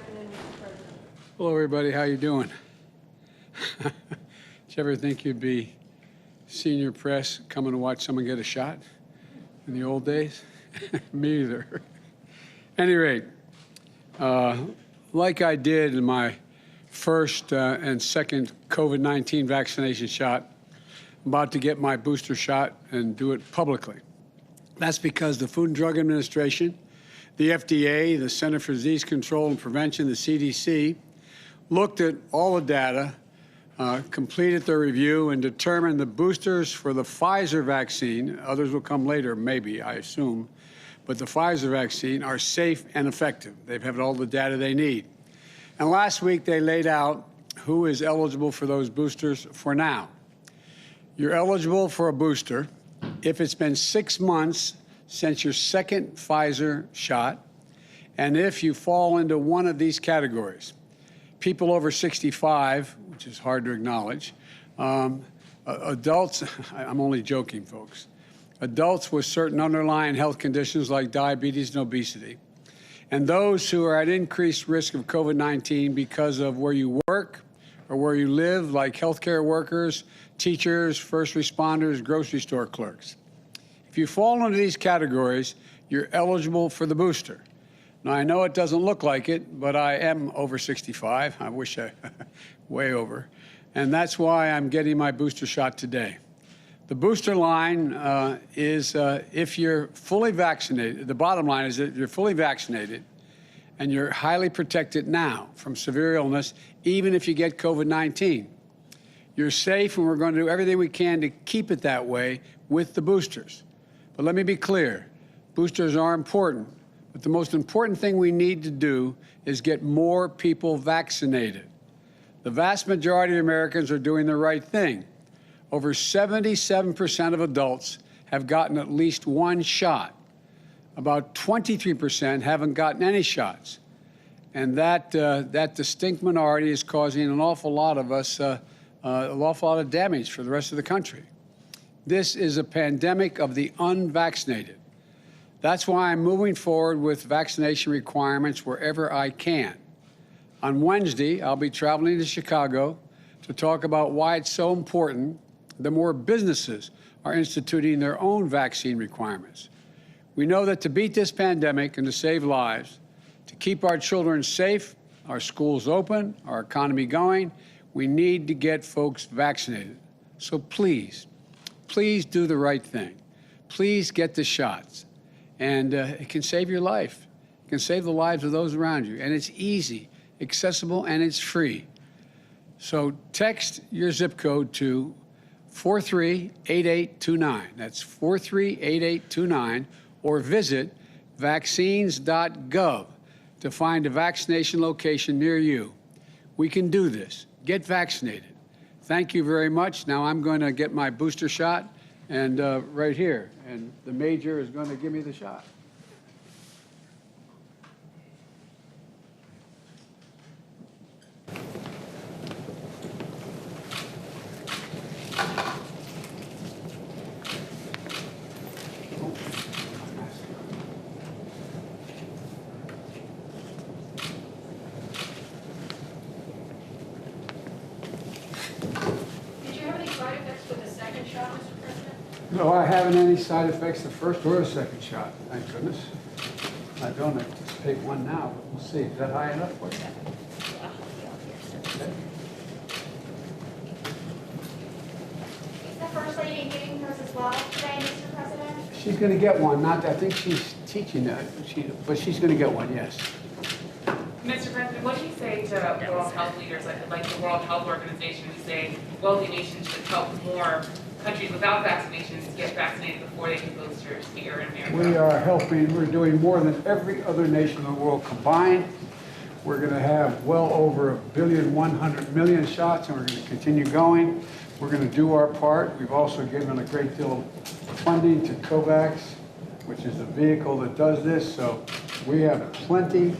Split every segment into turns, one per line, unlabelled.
afternoon, Mr. President.
Hello, everybody. How you doing? Did you ever think you'd be senior press coming to watch someone get a shot in the old days? Me either. At any rate, like I did in my first and second COVID-19 vaccination shot, I'm about to get my booster shot and do it publicly. That's because the Food and Drug Administration, the FDA, the Center for Disease Control and Prevention, the CDC, looked at all the data, completed their review, and determined the boosters for the Pfizer vaccine, others will come later, maybe, I assume, but the Pfizer vaccine are safe and effective. They've had all the data they need. And last week, they laid out who is eligible for those boosters for now. You're eligible for a booster if it's been 6 months since your second Pfizer shot, and if you fall into one of these categories. People over 65, which is hard to acknowledge, adults, I'm only joking, folks, adults with certain underlying health conditions like diabetes and obesity, and those who are at increased risk of COVID-19 because of where you work or where you live, like healthcare workers, teachers, first responders, grocery store clerks. If you fall into these categories, you're eligible for the booster. Now, I know it doesn't look like it, but I am over 65. I wish I, way over. And that's why I'm getting my booster shot today. The booster line is if you're fully vaccinated. The bottom line is that you're fully vaccinated and you're highly protected now from severe illness, even if you get COVID-19. You're safe, and we're going to do everything we can to keep it that way with the boosters. But let me be clear, boosters are important, but the most important thing we need to do is get more people vaccinated. The vast majority of Americans are doing the right thing. Over 77% of adults have gotten at least one shot. About 23% haven't gotten any shots. And that distinct minority is causing an awful lot of us, an awful lot of damage for the rest of the country. This is a pandemic of the unvaccinated. That's why I'm moving forward with vaccination requirements wherever I can. On Wednesday, I'll be traveling to Chicago to talk about why it's so important that more businesses are instituting their own vaccine requirements. We know that to beat this pandemic and to save lives, to keep our children safe, our schools open, our economy going, we need to get folks vaccinated. So please, please do the right thing. Please get the shots. And it can save your life. It can save the lives of those around you. And it's easy, accessible, and it's free. So text your zip code to 438829. That's 438829. Or visit vaccines.gov to find a vaccination location near you. We can do this. Get vaccinated. Thank you very much. Now I'm going to get my booster shot and right here. And the major is going to give me the shot. No, I haven't any side effects the first or the second shot, thank goodness. I don't anticipate one now, but we'll see. Is that high enough for you? Okay.
Is the First Lady giving hers as well today, Mr. President?
She's going to get one. Not, I think she's teaching that, but she's going to get one, yes.
Mr. President, what do you say to world health leaders like the World Health Organization who say wealthy nations should help more countries without vaccinations get vaccinated before they get boosters here in America?
We are helping. We're doing more than every other nation in the world combined. We're going to have well over 1,100,000,000 shots, and we're going to continue going. We're going to do our part. We've also given a great deal of funding to COVAX, which is the vehicle that does this. So we have plenty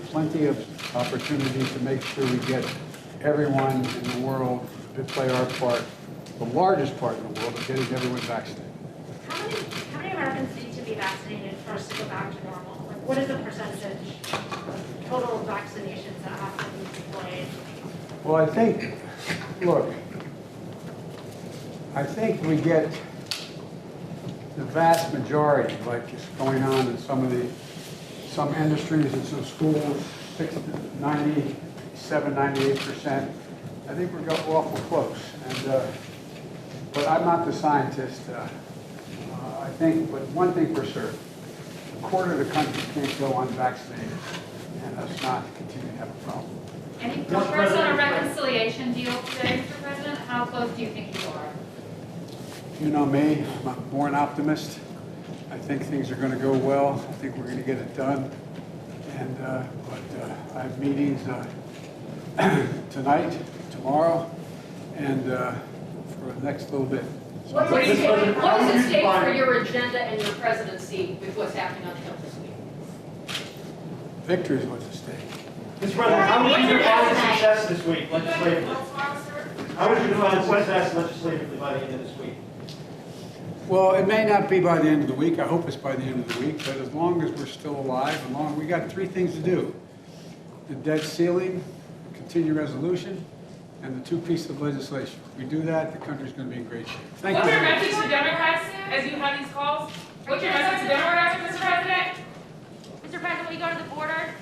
of opportunities to make sure we get everyone in the world to play our part, the largest part in the world of getting everyone vaccinated.
How many Americans need to be vaccinated for us to go back to normal? Like,
What is the percentage total vaccinations that have been deployed?
Well, I think, look, I think we get the vast majority, like is going on in some industries and some schools, 97, 98%. I think we're awful close. And, but I'm not the scientist. I think, but one thing for certain, a quarter of the country can't go unvaccinated and us not continue to have a problem.
Any progress on a reconciliation deal today, Mr. President? How close do you think you are?
You know me, I'm more an optimist. I think things are going to go well. I think we're going to get it done. And but I have meetings tonight, tomorrow, and for the next little bit.
What is at stake for your agenda and your presidency with what's happening on the Hill this week?
Victory is what's at stake.
Mr. President, how would you define success this week legislatively? How would you define success legislatively by the end of this week?
Well, it may not be by the end of the week. I hope it's by the end of the week. But as long as we're still alive, we got three things to do: the debt ceiling, continued resolution, and the two pieces of legislation. If we do that, the country's going to be in great shape. Thank
What's
you.
your message to Democrats as you have these calls? What's your message to Democrats, Mr. President?
Mr. President, will you go to the border?